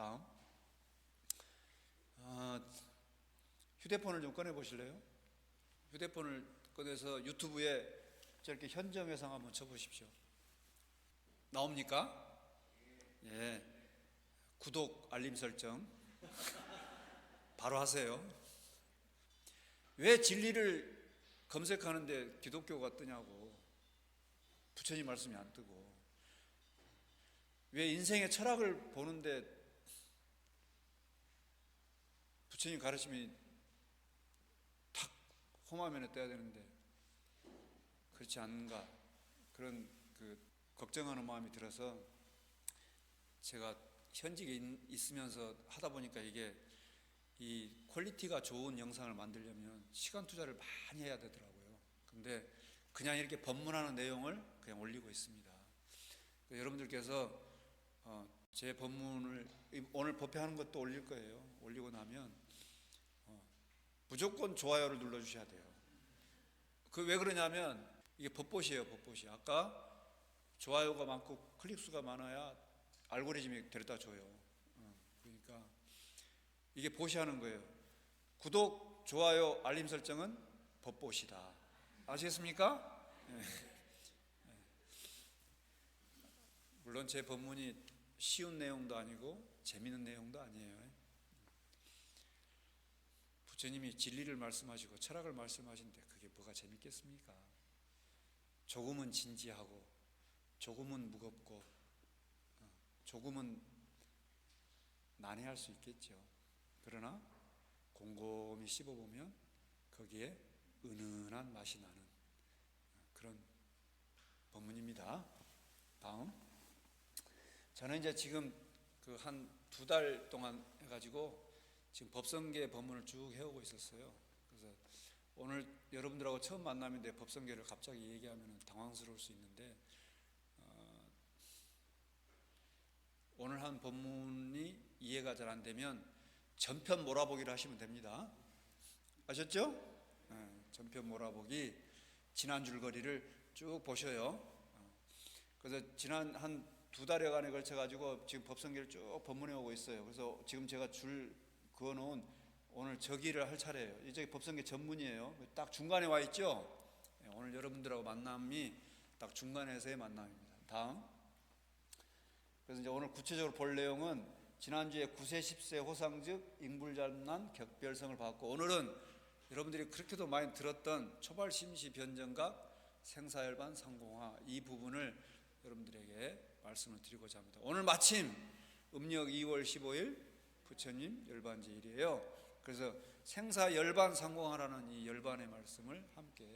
다음. 휴대폰을 좀 꺼내 보실래요? 휴대폰을 꺼내서 유튜브에 저렇게 현정회상 한번 쳐보십시오. 나옵니까? 예. 구독, 알림 설정 바로 하세요. 왜 진리를 검색하는데 기독교가 뜨냐고. 부처님 말씀이 안 뜨고. 왜 인생의 철학을 보는데 부처님 가르침이 탁 홈화면에 떠야 되는데 그렇지 않는가, 그런 걱정하는 마음이 들어서 제가 현직에 있으면서 하다 보니까 이게 이 퀄리티가 좋은 영상을 만들려면 시간 투자를 많이 해야 되더라고요. 근데 그냥 이렇게 법문하는 내용을 그냥 올리고 있습니다. 여러분들께서 제 법문을 오늘 법회하는 것도 올릴 거예요. 올리고 나면 무조건 좋아요를 눌러주셔야 돼요. 왜 그러냐면 이게 법봇이에요, 법봇이. 아까 좋아요가 많고 클릭수가 많아야 알고리즘이 데려다 줘요. 그러니까 이게 보시 하는 거예요. 구독, 좋아요, 알림 설정은 법봇이다. 아시겠습니까? 네. 물론 제 법문이 쉬운 내용도 아니고 재미있는 내용도 아니에요. 부처님이 진리를 말씀하시고 철학을 말씀하시는데 그게 뭐가 재밌겠습니까? 조금은 진지하고 조금은 무겁고 조금은 난해할 수 있겠죠. 그러나 곰곰이 씹어보면 거기에 은은한 맛이 나는 그런 법문입니다. 다음. 저는 이제 지금 한 2달 동안 해가지고 지금 법성계 법문을 쭉 해오고 있었어요. 그래서 오늘 여러분들하고 처음 만남인데 법성계를 갑자기 얘기하면 당황스러울 수 있는데 오늘 한 법문이 이해가 잘 안 되면 전편 몰아보기를 하시면 됩니다. 아셨죠? 네, 전편 몰아보기, 지난 줄거리를 쭉 보셔요. 그래서 지난 한 2달여간에 걸쳐가지고 지금 법성계를 쭉 법문해 오고 있어요. 그래서 지금 제가 줄 그어놓은 오늘 저기를 할 차례예요. 이제 법성계 전문이에요. 딱 중간에 와 있죠? 오늘 여러분들하고 만남이 딱 중간에서의 만남입니다. 다음. 그래서 이제 오늘 구체적으로 볼 내용은 지난주에 9세 10세 호상즉 인불잘난 격별성을 받고, 오늘은 여러분들이 그렇게도 많이 들었던 초발심시 변정각 생사열반 상공화, 이 부분을 여러분들에게 말씀을 드리고자 합니다. 오늘 마침 음력 2월 15일 부처님 열반제일이에요. 그래서 생사열반 상공화라는 이 열반의 말씀을 함께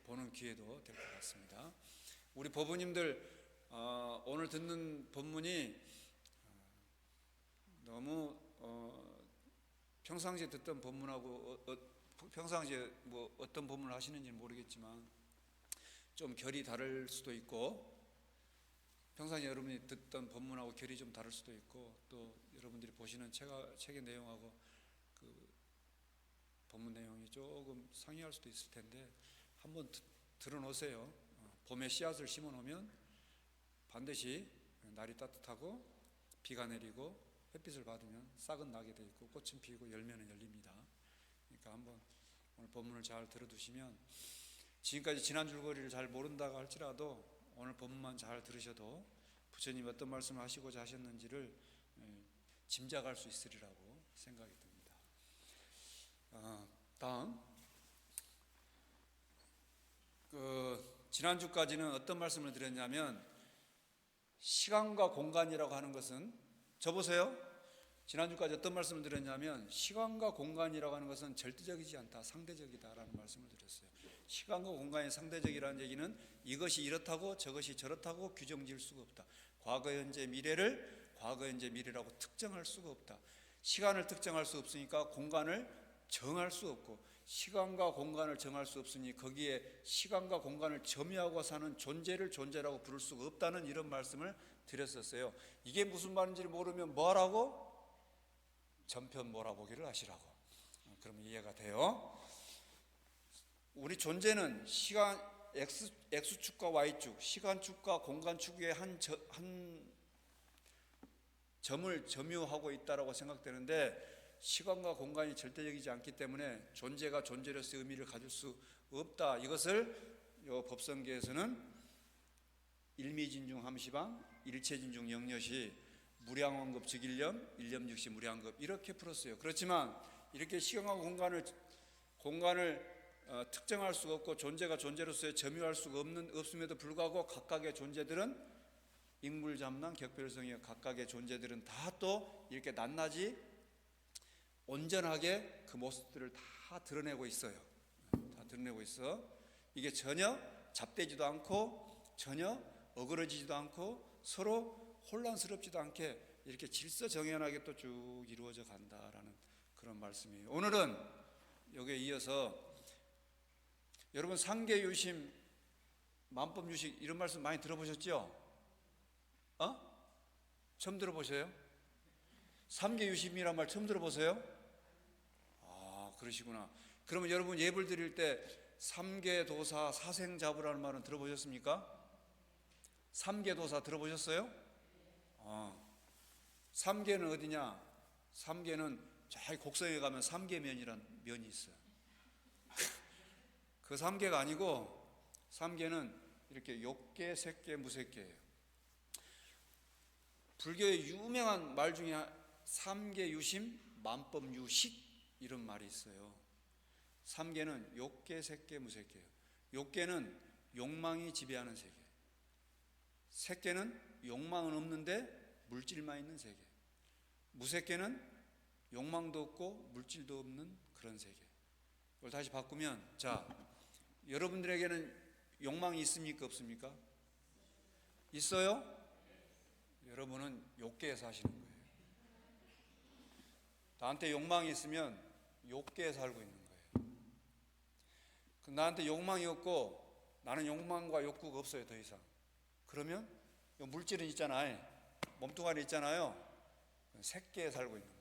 보는 기회도 될 것 같습니다. 우리 법부님들 오늘 듣는 법문이 너무 평상시에 듣던 법문하고 평상시에 뭐 어떤 법문을 하시는지 모르겠지만 좀 결이 다를 수도 있고, 평상시에 여러분이 듣던 법문하고 결이 좀 다를 수도 있고, 또 여러분들이 보시는 책의 내용하고 법문 내용이 조금 상이할 수도 있을 텐데 한번 들어놓으세요. 봄에 씨앗을 심어 놓으면 반드시 날이 따뜻하고 비가 내리고 햇빛을 받으면 싹은 나게 돼 있고 꽃은 피고 열매는 열립니다. 그러니까 한번 오늘 법문을 잘 들어두시면, 지금까지 지난 줄거리를 잘 모른다고 할지라도 오늘 법문만 잘 들으셔도 부처님이 어떤 말씀을 하시고자 하셨는지를 짐작할 수 있으리라고 생각이 듭니다. 다음. 지난주까지는 어떤 말씀을 드렸냐면, 시간과 공간이라고 하는 것은, 저보세요. 지난주까지 어떤 말씀을 드렸냐면, 시간과 공간이라고 하는 것은 절대적이지 않다, 상대적이다라는 말씀을 드렸어요. 시간과 공간이 상대적이라는 얘기는 이것이 이렇다고 저것이 저렇다고 규정 지을 수가 없다. 과거, 현재, 미래를 과거, 현재, 미래라고 특정할 수가 없다. 시간을 특정할 수 없으니까 공간을 정할 수 없고, 시간과 공간을 정할 수 없으니 거기에 시간과 공간을 점유하고 사는 존재를 존재라고 부를 수가 없다는 이런 말씀을 드렸었어요. 이게 무슨 말인지를 모르면 뭐하라고? 전편 몰아보기를 하시라고. 그러면 이해가 돼요. 우리 존재는 시간 X축과 Y축, 시간축과 공간축의 한 점을 점유하고 있다라고 생각되는데 시간과 공간이 절대적이지 않기 때문에 존재가 존재로서의 의미를 가질 수 없다. 이것을 요 법성계에서는 일미진중 함시방, 일체진중 영여시, 무량원급 즉일념, 일념즉시 무량급 이렇게 풀었어요. 그렇지만 이렇게 시간과 공간을 특정할 수가 없고 존재가 존재로서의 점유할 수가 없음에도 불구하고 각각의 존재들은 인물잠난 격별성의 각각의 존재들은 다 또 이렇게 낱낱이 온전하게 그 모습들을 다 드러내고 있어요. 다 드러내고 있어. 이게 전혀 잡되지도 않고 전혀 어그러지지도 않고 서로 혼란스럽지도 않게 이렇게 질서정연하게 또 쭉 이루어져 간다라는 그런 말씀이에요. 오늘은 여기에 이어서 여러분 상계유심, 만법유식 이런 말씀 많이 들어보셨죠? 처음 들어보세요? 삼계유심이란 말 처음 들어보세요? 그러시구나. 그러면 여러분 예불 드릴 때 삼계도사 사생자부라는 말은 들어보셨습니까? 삼계도사 들어보셨어요? 삼계는 어디냐? 삼계는 저기 곡성에 가면 삼계면이란 면이 있어요. 그 삼계가 아니고 삼계는 이렇게 욕계, 색계, 무색계예요. 불교의 유명한 말 중에 삼계유심, 만법유식 이런 말이 있어요. 삼계는 욕계, 색계, 무색계예요. 욕계는 욕망이 지배하는 세계, 색계는 욕망은 없는데 물질만 있는 세계, 무색계는 욕망도 없고 물질도 없는 그런 세계. 이걸 다시 바꾸면, 자, 여러분들에게는 욕망이 있습니까? 없습니까? 있어요? 여러분은 욕계에 사시는 거예요. 나한테 욕망이 있으면 욕계에 살고 있는 거예요. 나한테 욕망이 없고 나는 욕망과 욕구가 없어요. 더 이상. 그러면 물질은 있잖아요. 몸뚱아리 있잖아요. 색계에 살고 있는 거예요.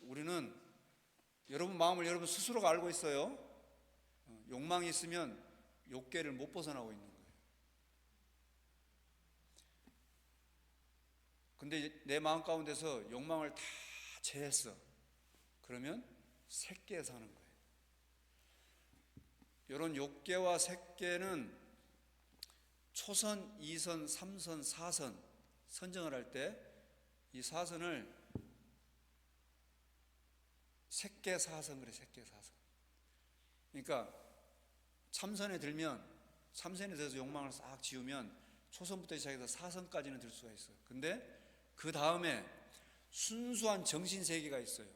우리는 여러분 마음을 여러분 스스로가 알고 있어요. 욕망이 있으면 욕계를 못 벗어나고 있는 거예요. 근데 내 마음 가운데서 욕망을 다 제했어. 그러면 색계에 사는 거예요. 이런 욕계와 색계는 초선, 2선, 3선, 4선 선정을 할 때 이 사선을 색계사선 그래. 색계사선. 그러니까 참선에 들면, 참선에 들어서 욕망을 싹 지우면 초선부터 시작해서 사선까지는 들 수가 있어요. 근데 그 다음에 순수한 정신세계가 있어요.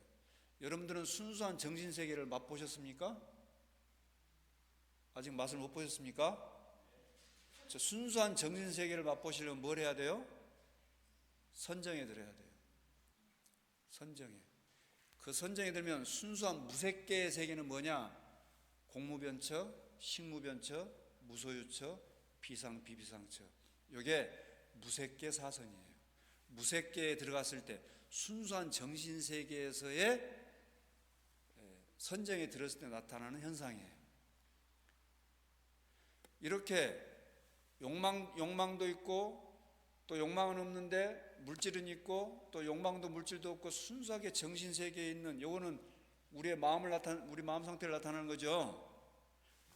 여러분들은 순수한 정신세계를 맛보셨습니까? 아직 맛을 못 보셨습니까? 저 순수한 정신세계를 맛보시려면 뭘 해야 돼요? 선정에 들어야 돼요. 선정에. 그 선정에 들면 순수한 무색계의 세계는 뭐냐? 공무변처, 식무변처, 무소유처, 비상, 비비상처. 이게 무색계 사선이에요. 무색계에 들어갔을 때 순수한 정신세계에서의 선정에 들었을 때 나타나는 현상이에요. 이렇게 욕망도 있고 또 욕망은 없는데 물질은 있고 또 욕망도 물질도 없고 순수하게 정신세계에 있는, 요거는 우리 마음 상태를 나타내는 거죠.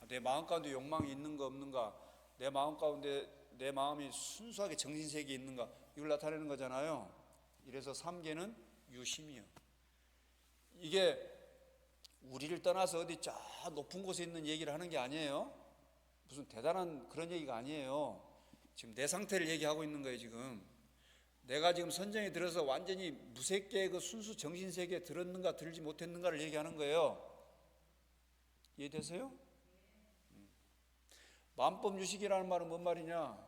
내 마음 가운데 욕망이 있는가 없는가, 내 마음 가운데 내 마음이 순수하게 정신세계에 있는가, 이걸 나타내는 거잖아요. 이래서 삼계는 유심이요. 이게 우리를 떠나서 어디 저 높은 곳에 있는 얘기를 하는 게 아니에요. 무슨 대단한 그런 얘기가 아니에요. 지금 내 상태를 얘기하고 있는 거예요. 지금 내가 지금 선정에 들어서 완전히 무색계의 그 순수 정신세계에 들었는가 들지 못했는가를 얘기하는 거예요. 이해되세요? 만법유식이라는 말은 뭔 말이냐?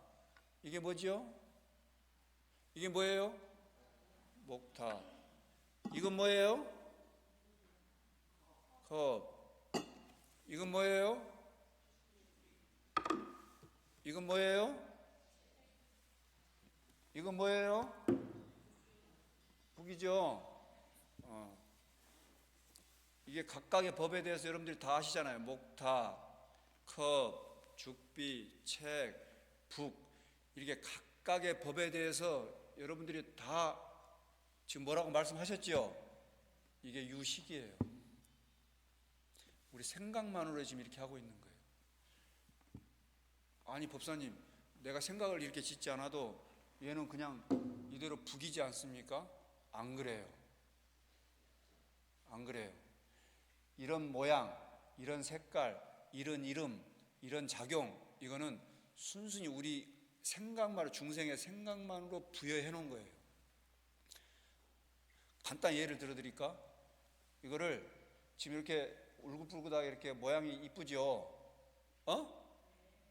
이게 뭐죠? 이게 뭐예요? 목타. 이건 뭐예요? 컵. 이건 뭐예요? 이건 뭐예요? 이건 뭐예요? 북이죠? 이게 각각의 법에 대해서 여러분들이 다 아시잖아요. 목타, 컵, 죽비, 책, 북. 이렇게 각각의 법에 대해서 여러분들이 다 지금 뭐라고 말씀하셨지요? 이게 유식이에요. 우리 생각만으로 지금 이렇게 하고 있는 거예요. 아니 법사님, 내가 생각을 이렇게 짓지 않아도 얘는 그냥 이대로 북이지 않습니까? 안 그래요. 안 그래요. 이런 모양, 이런 색깔, 이런 이름, 이런 작용, 이거는 순순히 우리 생각만으로, 중생의 생각만으로 부여해 놓은 거예요. 간단히 예를 들어 드릴까? 이거를 지금 이렇게 울긋불긋하게 이렇게 모양이 이쁘죠?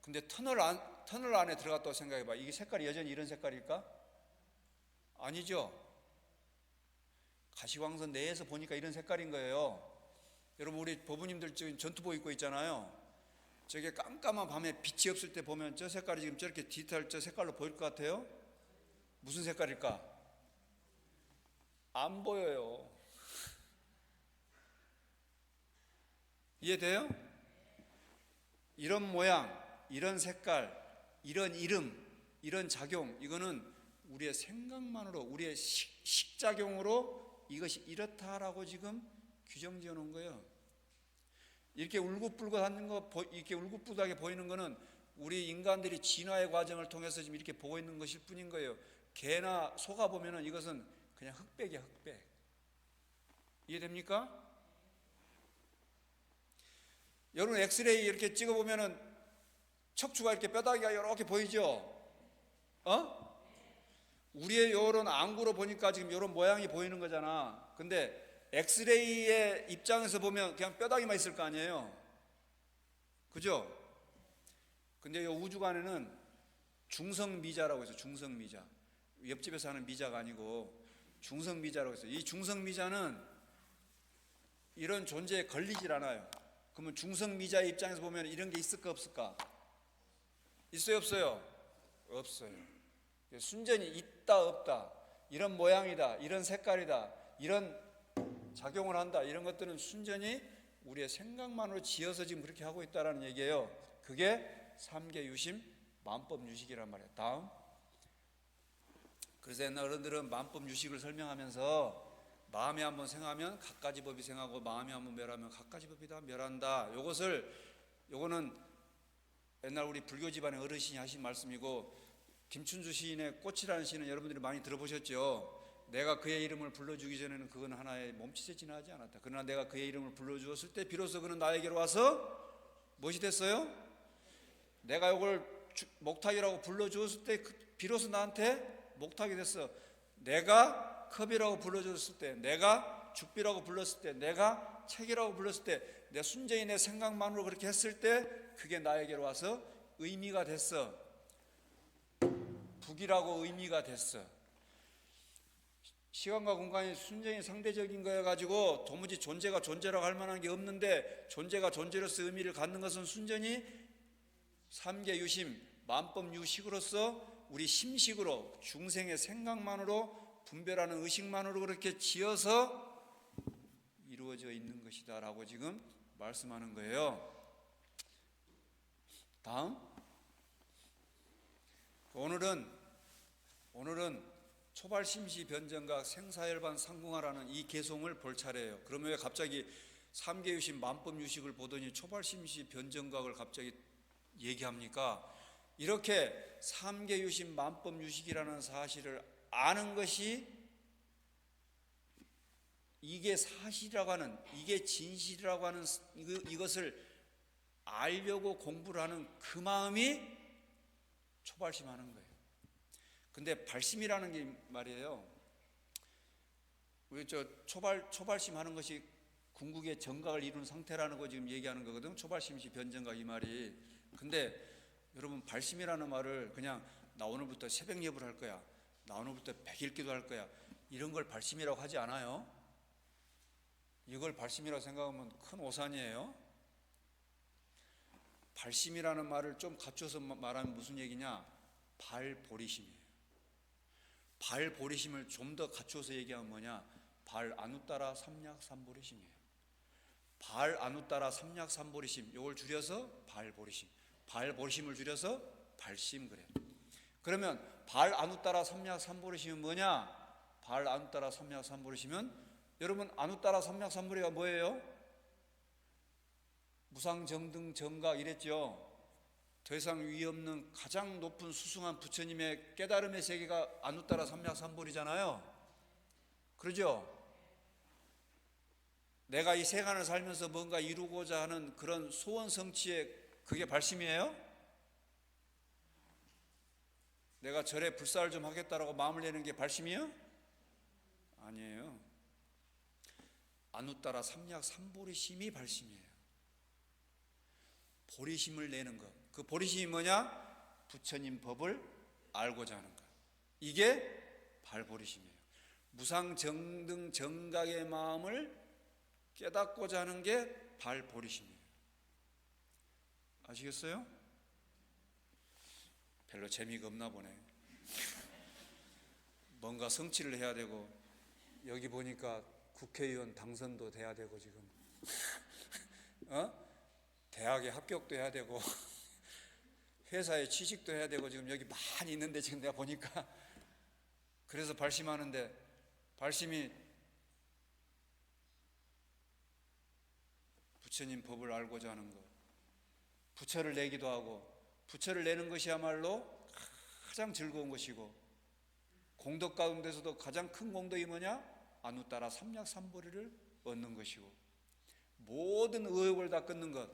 근데 터널 안에 들어갔다고 생각해 봐. 이게 색깔이 여전히 이런 색깔일까? 아니죠. 가시광선 내에서 보니까 이런 색깔인 거예요. 여러분, 우리 법부님들 지금 전투복 입고 있잖아요. 저게 깜깜한 밤에 빛이 없을 때 보면 저 색깔이 지금 저렇게 디테일 저 색깔로 보일 것 같아요? 무슨 색깔일까? 안 보여요. 이해돼요? 이런 모양, 이런 색깔, 이런 이름, 이런 작용, 이거는 우리의 생각만으로, 우리의 식작용으로 이것이 이렇다라고 지금 규정 지어 놓은 거예요. 이렇게 울긋불긋한 거, 이렇게 울긋불긋하게 보이는 거는 우리 인간들이 진화의 과정을 통해서 지금 이렇게 보고 있는 것일 뿐인 거예요. 개나 소가 보면은 이것은 그냥 흑백이야, 흑백. 이해됩니까? 여러분, 엑스레이 이렇게 찍어보면은 척추가 이렇게 뼈다귀가 이렇게 보이죠? 우리의 요런 안구로 보니까 지금 요런 모양이 보이는 거잖아. 근데 엑스레이의 입장에서 보면 그냥 뼈다귀만 있을 거 아니에요? 그죠? 근데 이 우주관에는 중성미자라고 해서, 중성미자, 옆집에서 하는 미자가 아니고 중성미자라고 해서, 이 중성미자는 이런 존재에 걸리질 않아요. 그러면 중성미자의 입장에서 보면 이런 게 있을까 없을까? 있어요 없어요? 없어요. 순전히 있다 없다, 이런 모양이다, 이런 색깔이다, 이런 작용을 한다, 이런 것들은 순전히 우리의 생각만으로 지어서 지금 그렇게 하고 있다는 얘기예요. 그게 삼계유심 만법유식이란 말이에요. 다음. 그래서 옛날 어른들은 만법유식을 설명하면서 마음에 한번 생하면 갖가지 법이 생하고 마음에 한번 멸하면 갖가지 법이 다 멸한다. 요거는 옛날 우리 불교 집안의 어르신이 하신 말씀이고, 김춘주 시인의 꽃이라는 시는 여러분들이 많이 들어보셨죠? 내가 그의 이름을 불러주기 전에는 그건 하나의 몸짓에 지나지 않았다. 그러나 내가 그의 이름을 불러주었을 때 비로소 그는 나에게로 와서 무엇이 됐어요? 내가 이걸 목탁이라고 불러주었을 때 비로소 나한테 목탁이 됐어. 내가 컵이라고 불러줬을 때, 내가 죽비라고 불렀을 때, 내가 책이라고 불렀을 때, 내 순전히 내 생각만으로 그렇게 했을 때 그게 나에게로 와서 의미가 됐어. 북이라고 의미가 됐어. 시간과 공간이 순전히 상대적인 거여 가지고 도무지 존재가 존재라고 할 만한 게 없는데, 존재가 존재로서 의미를 갖는 것은 순전히 삼계유심 만법유식으로서 우리 심식으로, 중생의 생각만으로, 분별하는 의식만으로 그렇게 지어서 이루어져 있는 것이다 라고 지금 말씀하는 거예요. 다음. 오늘은 초발심시 변정각 생사열반 상궁하라는 이 개송을 볼 차례예요. 그러면 왜 갑자기 삼계유심 만법유식을 보더니 초발심시 변정각을 갑자기 얘기합니까? 이렇게 삼계유심 만법유식이라는 사실을 아는 것이, 이게 사실이라고 하는, 이게 진실이라고 하는 이것을 알려고 공부를 하는 그 마음이 초발심하는 거예요. 근데 발심이라는 게 말이에요, 우리 초발심하는 것이 궁극의 정각을 이룬 상태라는 거 지금 얘기하는 거거든. 초발심시 변정각 이 말이. 근데 여러분, 발심이라는 말을 그냥 나 오늘부터 새벽 예불 할 거야, 나 오늘부터 백일기도 할 거야, 이런 걸 발심이라고 하지 않아요. 이걸 발심이라고 생각하면 큰 오산이에요. 발심이라는 말을 좀 갖춰서 말하면 무슨 얘기냐? 발보리심이에요. 발보리심을 좀 더 갖춰서 얘기하면 뭐냐? 발안웃따라 삼약삼보리심이에요. 발안웃따라 삼약삼보리심, 이걸 줄여서 발보리심, 발보리심을 줄여서 발심. 그래요. 그러면 발 안웃따라 삼약삼보르시면 뭐냐? 발 안웃따라 삼약삼보르시면, 여러분 안웃따라 삼약삼보리가 뭐예요? 무상정등 정각 이랬죠. 더 이상 위 없는 가장 높은 수승한 부처님의 깨달음의 세계가 안웃따라 삼약삼보리잖아요. 그러죠? 내가 이 세간을 살면서 뭔가 이루고자 하는 그런 소원 성취의 그게 발심이에요? 내가 절에 불사를 좀 하겠다라고 마음을 내는 게 발심이에요? 아니에요. 안웃따라 삼약삼보리심이 발심이에요. 보리심을 내는 것. 그 보리심이 뭐냐? 부처님 법을 알고자 하는 것. 이게 발보리심이에요. 무상정등 정각의 마음을 깨닫고자 하는 게 발보리심이에요. 아시겠어요? 별로 재미가 없나 보네. 뭔가 성취를 해야 되고, 여기 보니까 국회의원 당선도 돼야 되고, 지금 대학에 합격도 해야 되고 회사에 취직도 해야 되고, 지금 여기 많이 있는데 지금 내가 보니까, 그래서 발심하는데, 발심이 부처님 법을 알고자 하는 것, 부처를 내기도 하고, 부처를 내는 것이야말로 가장 즐거운 것이고, 공덕 가운데서도 가장 큰 공덕이 뭐냐? 안웃따라 삼약삼보리를 얻는 것이고, 모든 의욕을 다 끊는 것,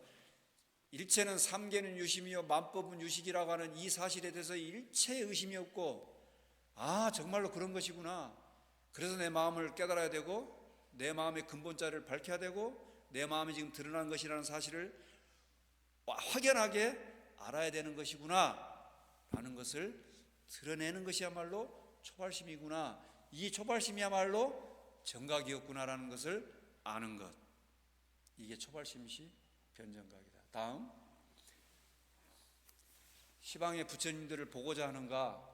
일체는 삼계는 유심이요 만법은 유식이라고 하는 이 사실에 대해서 일체의 의심이 없고, 아 정말로 그런 것이구나, 그래서 내 마음을 깨달아야 되고, 내 마음의 근본자를 밝혀야 되고, 내 마음이 지금 드러난 것이라는 사실을 확연하게 알아야 되는 것이구나 라는 것을 드러내는 것이야말로 초발심이구나, 이 초발심이야말로 정각이었구나라는 것을 아는 것, 이게 초발심시 변정각이다. 다음, 시방의 부처님들을 보고자 하는가,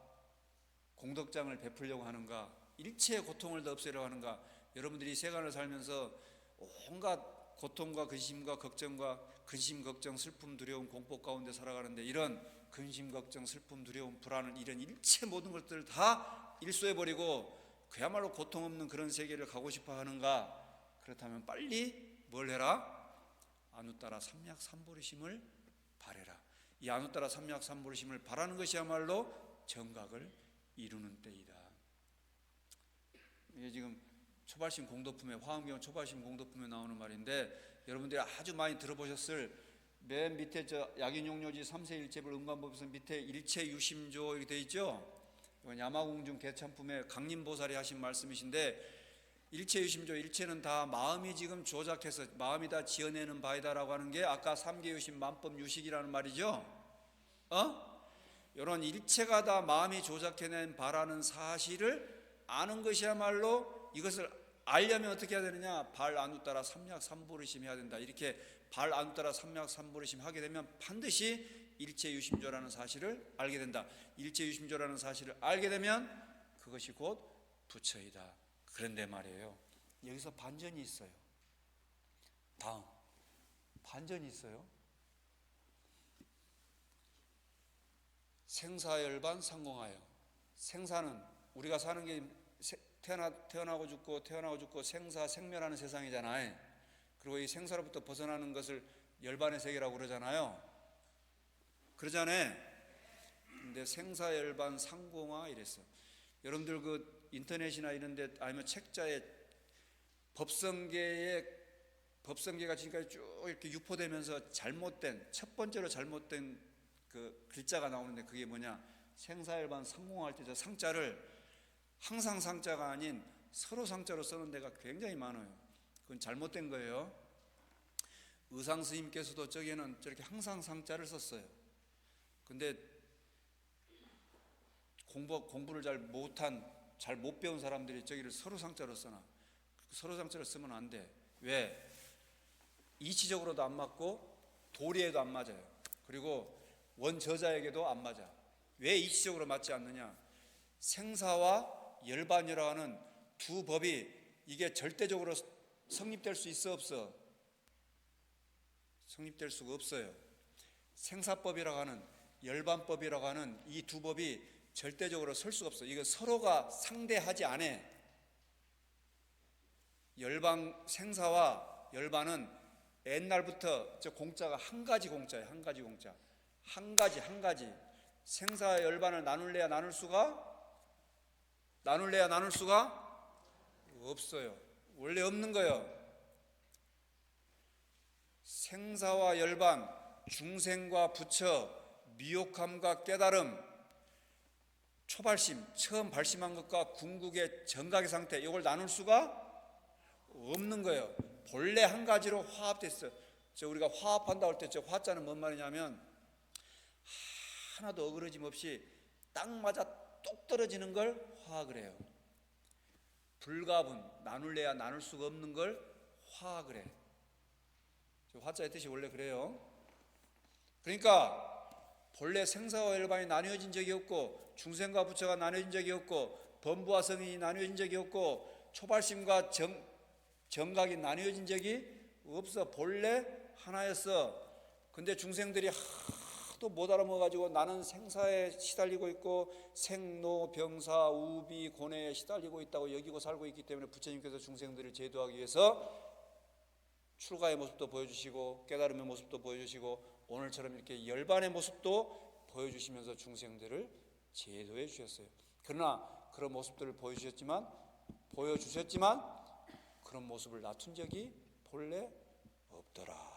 공덕장을 베풀려고 하는가, 일체의 고통을 다 없애려고 하는가. 여러분들이 세간을 살면서 온갖 고통과 근심과 걱정과 근심, 걱정, 슬픔, 두려움, 공포 가운데 살아가는데, 이런 근심, 걱정, 슬픔, 두려움, 불안을, 이런 일체 모든 것들을 다 일소해버리고 그야말로 고통 없는 그런 세계를 가고 싶어 하는가? 그렇다면 빨리 뭘 해라? 안웃따라 삼약삼보리심을 바래라. 이 안웃따라 삼약삼보리심을 바라는 것이야말로 정각을 이루는 때이다. 이게 지금 초발심 공덕품에, 화엄경 초발심 공덕품에 나오는 말인데, 여러분들이 아주 많이 들어보셨을, 맨 밑에 저 약인용료지 3세 1제불 음관법에서 밑에 일체 유심조 이렇게 되어 있죠. 이건 야마공중 개참품에 강림보살이 하신 말씀이신데, 일체 유심조, 일체는 다 마음이 지금 조작해서 마음이 다 지어내는 바이다라고 하는 게 아까 삼계유심 만법 유식이라는 말이죠. 이런 일체가 다 마음이 조작해낸 바라는 사실을 아는 것이야말로, 이것을 알려면 어떻게 해야 되느냐? 발 안웃따라 삼약삼보리심 해야 된다. 이렇게 발 안웃따라 삼약삼보리심 하게 되면 반드시 일체유심조라는 사실을 알게 된다. 일체유심조라는 사실을 알게 되면 그것이 곧 부처이다. 그런데 말이에요, 여기서 반전이 있어요. 다음, 반전이 있어요. 생사열반 상공하여. 생사는 우리가 사는 게 태어나고 죽고 태어나고 죽고 생사 생멸하는 세상이잖아요. 그리고 이 생사로부터 벗어나는 것을 열반의 세계라고 그러잖아요. 그러잖아요. 근데 생사열반 상공하 이랬어. 여러분들 그 인터넷이나 이런 데, 아니면 책자에 법성계가 지금까지 쭉 이렇게 유포되면서 잘못된, 첫 번째로 잘못된 그 글자가 나오는데, 그게 뭐냐? 생사열반 상공할 때 저 상자를 항상 상자가 아닌 서로 상자로 쓰는 데가 굉장히 많아요. 그건 잘못된 거예요. 의상 스님께서도 저기에는 저렇게 항상 상자를 썼어요. 근데 공부를 잘 못 배운 사람들이 저기를 서로 상자로 써놔. 서로 상자로 쓰면 안 돼. 왜? 이치적으로도 안 맞고 도리에도 안 맞아요. 그리고 원저자에게도 안 맞아. 왜 이치적으로 맞지 않느냐? 생사와 열반이라고 하는 두 법이, 이게 절대적으로 성립될 수 있어 없어? 성립될 수가 없어요. 생사법이라고 하는, 열반법이라고 하는 이 두 법이 절대적으로 설 수가 없어. 이거 서로가 상대하지 않아. 열반, 생사와 열반은 옛날부터 저 공자가 한 가지 공자예요. 한 가지 공자. 한 가지. 생사와 열반을 나눌래야 나눌 수가 없어요. 원래 없는 거예요. 생사와 열반, 중생과 부처, 미혹함과 깨달음, 초발심, 처음 발심한 것과 궁극의 정각의 상태, 이걸 나눌 수가 없는 거예요. 본래 한 가지로 화합됐어요. 우리가 화합한다고 할 때 저 화자는 뭔 말이냐면 하나도 어그러짐 없이 딱 맞아 똑 떨어지는 걸 화학을 해요. 불가분, 나눌래야 나눌 수가 없는 걸 화학을 해. 화자의 뜻이 원래 그래요. 그러니까 본래 생사와 열반이 나뉘어진 적이 없고, 중생과 부처가 나뉘어진 적이 없고, 범부와 성인이 나뉘어진 적이 없고, 초발심과 정각이 나뉘어진 적이 없어. 본래 하나였어. 근데 중생들이 하도 못 알아먹어가지고 나는 생사에 시달리고 있고 생로 병사 우비 고뇌에 시달리고 있다고 여기고 살고 있기 때문에 부처님께서 중생들을 제도하기 위해서 출가의 모습도 보여주시고 깨달음의 모습도 보여주시고 오늘처럼 이렇게 열반의 모습도 보여주시면서 중생들을 제도해 주셨어요. 그러나 그런 모습들을 보여주셨지만 그런 모습을 낮춘 적이 본래 없더라.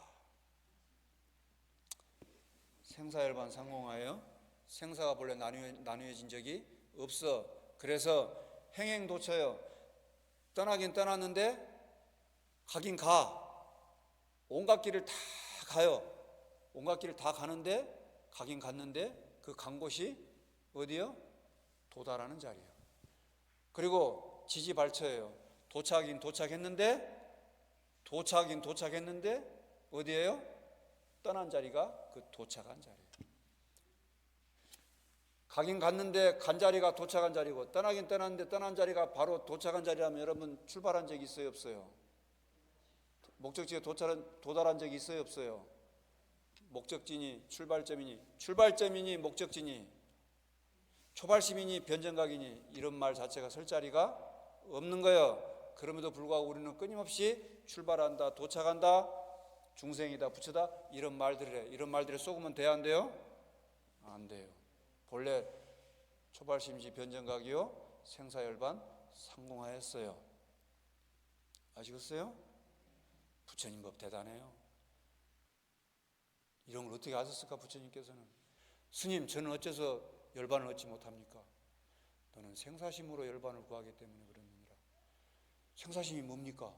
생사열반 상공하여 생사가 본래 나뉘어진 적이 없어. 그래서 행행도처요. 떠나긴 떠났는데 가긴 가. 온갖 길을 다 가요. 온갖 길을 다 가는데 가긴 갔는데 그 간 곳이 어디요? 도달하는 자리예요. 그리고 지지발처예요. 도착하긴 도착했는데 어디예요? 떠난 자리가 그 도착한 자리예요. 가긴 갔는데 간 자리가 도착한 자리고 떠나긴 떠났는데 떠난 자리가 바로 도착한 자리라면 여러분 출발한 적이 있어요 없어요? 목적지에 도달한 적이 있어요 없어요? 목적지니 출발점이니 목적지니 초발심이니 변정각이니 이런 말 자체가 설 자리가 없는 거예요. 그럼에도 불구하고 우리는 끊임없이 출발한다, 도착한다, 중생이다, 부처다 이런 말들을 해. 이런 말들에 속으면 돼야 안 돼요? 안 돼요. 본래 초발심지 변정각이요 생사열반 상공하였어요. 아시겠어요? 부처님 법 대단해요. 이런 걸 어떻게 아셨을까 부처님께서는. 스님 저는 어째서 열반을 얻지 못합니까? 너는 생사심으로 열반을 구하기 때문에 그러느니라. 생사심이 뭡니까?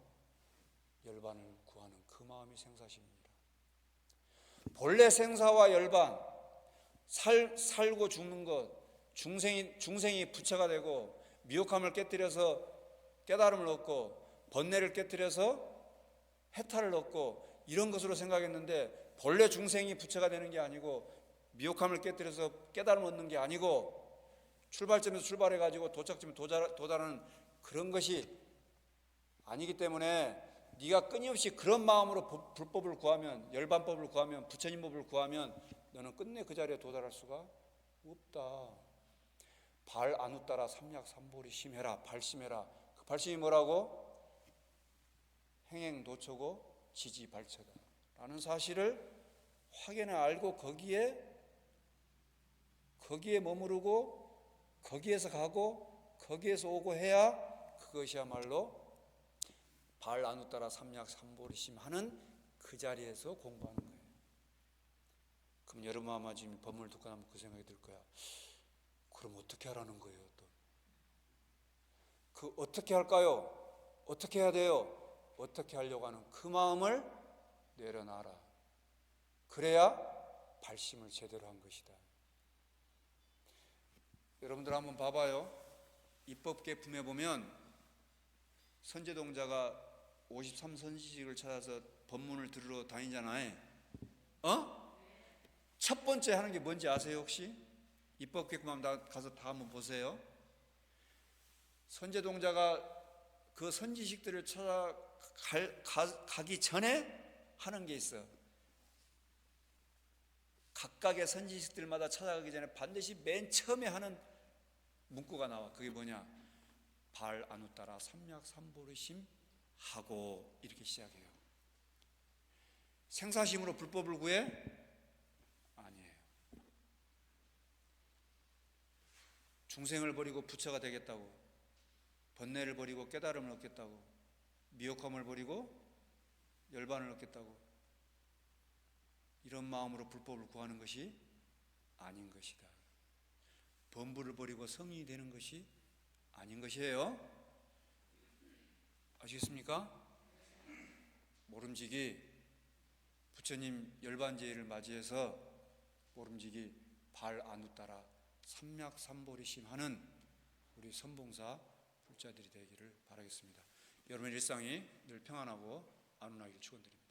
열반을 구하는 그 마음이 생사심입니다. 본래 생사와 열반 살고 죽는 것 중생이 부처가 되고 미혹함을 깨뜨려서 깨달음을 얻고 번뇌를 깨뜨려서 해탈을 얻고 이런 것으로 생각했는데 본래 중생이 부처가 되는 게 아니고 미혹함을 깨뜨려서 깨달음을 얻는 게 아니고 출발점에서 출발해가지고 도착점에 도달하는 그런 것이 아니기 때문에 네가 끊임없이 그런 마음으로 불법을 구하면 열반법을 구하면 부처님 법을 구하면 너는 끝내 그 자리에 도달할 수가 없다. 발 안 웃따라 삼약 삼보리 심해라. 발심해라. 그 발심이 뭐라고? 행행도처고 지지발처다 라는 사실을 확연히 알고 거기에 머무르고 거기에서 가고 거기에서 오고 해야 그것이야말로 발 안 웃따라 삼약 삼보리심 하는 그 자리에서 공부하는 거예요. 그럼 여러분 아마 지금 법문을 듣고 나면 그 생각이 들 거야. 그럼 어떻게 하라는 거예요? 또 그 어떻게 할까요? 어떻게 해야 돼요? 어떻게 하려고 하는 그 마음을 내려놔라. 그래야 발심을 제대로 한 것이다. 여러분들 한번 봐봐요. 입법계품에 보면 선제동자가 53선지식을 찾아서 법문을 들으러 다니잖아요. 첫 번째 하는 게 뭔지 아세요 혹시? 입법계품 한번 가서 다 한번 보세요. 선제동자가 그 선지식들을 찾아가기 전에 하는 게 있어. 각각의 선지식들마다 찾아가기 전에 반드시 맨 처음에 하는 문구가 나와. 그게 뭐냐? 발 안우 따라 삼약삼보르심 하고 이렇게 시작해요. 생사심으로 불법을 구해? 아니에요. 중생을 버리고 부처가 되겠다고, 번뇌를 버리고 깨달음을 얻겠다고, 미혹함을 버리고 열반을 얻겠다고, 이런 마음으로 불법을 구하는 것이 아닌 것이다. 범부를 버리고 성인이 되는 것이 아닌 것이에요. 아시겠습니까? 모름지기 부처님 열반제를 맞이해서 모름지기 발 안우 따라 삼약삼보리심 하는 우리 선봉사 불자들이 되기를 바라겠습니다. 여러분의 일상이 늘 평안하고 안온하기를 축원드립니다.